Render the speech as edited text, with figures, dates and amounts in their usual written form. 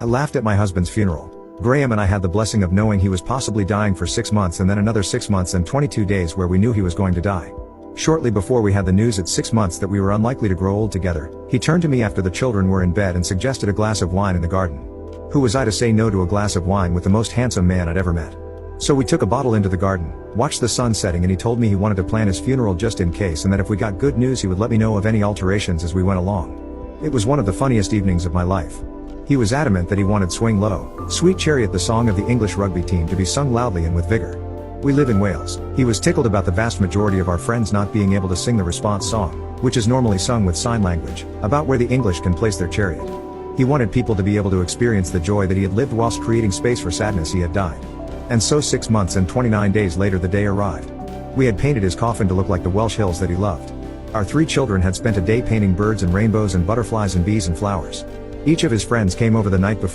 I laughed at my husband's funeral. Graham and I had the blessing of knowing he was possibly dying for 6 months and then another 6 months and 22 days where we knew he was going to die. Shortly before we had the news at 6 months that we were unlikely to grow old together, he turned to me after the children were in bed and suggested a glass of wine in the garden. Who was I to say no to a glass of wine with the most handsome man I'd ever met? So we took a bottle into the garden, watched the sun setting, and he told me he wanted to plan his funeral just in case, and that if we got good news he would let me know of any alterations as we went along. It was one of the funniest evenings of my life. He was adamant that he wanted Swing Low, Sweet Chariot, the song of the English rugby team, to be sung loudly and with vigor. We live in Wales. He was tickled about the vast majority of our friends not being able to sing the response song, which is normally sung with sign language, about where the English can place their chariot. He wanted people to be able to experience the joy that he had lived whilst creating space for sadness he had died. And so 6 months and 29 days later the day arrived. We had painted his coffin to look like the Welsh hills that he loved. Our 3 children had spent a day painting birds and rainbows and butterflies and bees and flowers. Each of his friends came over the night before